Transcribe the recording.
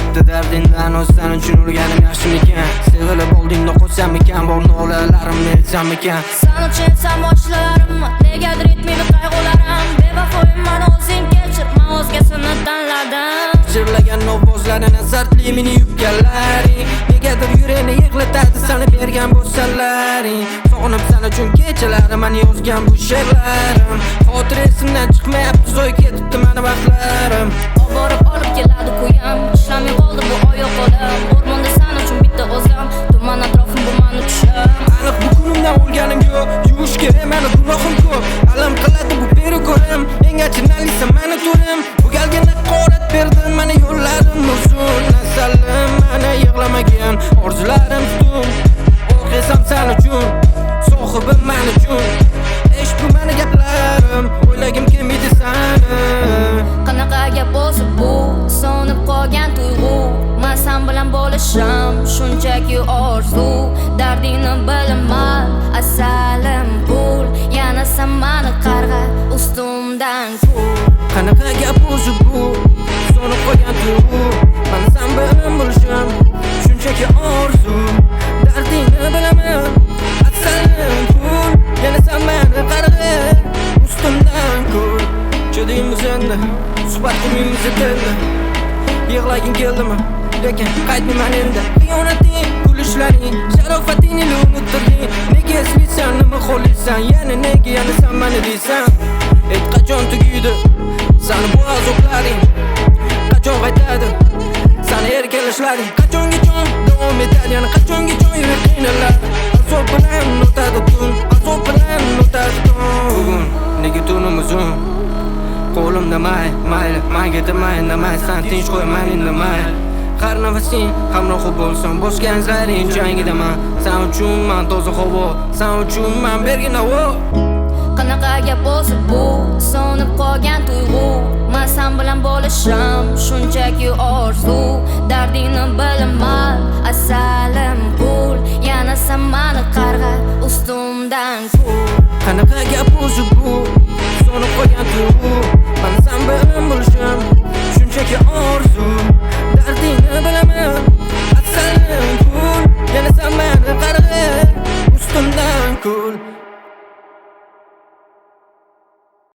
Bitta dardingdan o'zdan uchun urganim yaxshimikan? Sevilib oldingda qo'ysammikan, bor nolalarimni aytsammikan? San uchun etsam boshlarimni, negadir yetmaydi qayg'ularim. Bevafoyim mani o'zing kechir, men o'zgasini tanladim. Chirlagan ovozlarin azartli meni yutganlaring, negadir yurakni yig'latadi sani bergan bo'salaring. Sog'inib san uchun kechalarim, meni yozgan bu she'rlarim. Xotir esimdan chiqmayapti, zo'y ketibdi meni vaqtlarim. Borib olib keladi ko'yam, ishlamay qoldi bu oyoq qo'lim. O'rmonda san uchun bitta o'zim, tuman atrofim bu mani tushim. Aniq bu kunimdan o'lganim yo'q, yuvish kerak meni gunohim ko'p. Alam qiladi bu beri ko'rim, eng achinarlisi meni turim. Bu galga naqorat berdim, meni yo'llarim uzun. Nasalim meni yig'lamagan, orzularim tutun. O'qisam san uchun, sohibim men uchun. Ish bu meni gaplarim, o'ylagim kelmaydi sani. Qanaqa gap bo'lsa bu, so'nib qolgan tuyg'u. Men sen bilan bo'lishim, shunchaki orzu. Dardingni bilaman, asalim pul. Yana sen meni qarg'a, ustimdan kul. Qanaqa gap bo'lsa bu, so'nib qolgan tuyg'u. Men sen bilan bo'lishim, shunchaki orzu. Dardingni bilaman, asalim pul. Yana sen meni qarg'a, ustimdan kul. Chidaymiz endi, suhbat qilmaymiz endi. Yig'laging keldimi? Lekin qaytmayman endi. Xiyonating, kulishlaring, sharofatingni unuttirding. Nega eslaysan, nima xohlaysan? Yana nega yana sen meni deysan? Qachon tugaydi sani bu azoplaring? Qachon qaytadi sani erkalashlaring? Qachongacha davom etadi, yana qachongacha yurak qiynalar? Azob bilan o'tadi tun, azob bilan o'tadi tun. Bugun nega tunim uzun? Qo'limda mayli, menga demay, indamaysan, tinch qo'y meni indamay. Har nafasing hamrohi bo'lsin, bosgan zaring jangidaman. Sen uchun men toza havo, sen uchun men bergin havo. Qanaqa gap bo'lsa bu, so'nib qolgan tuyg'u. Men sen bilan bo'lishim, shunchaki orzu. Dardingni bilaman, asalim pul. Yana sen meni qarg'a, ustimdan kul. Qanaqa gap bo'lsa bu, so'nib qolgan tuyg'u.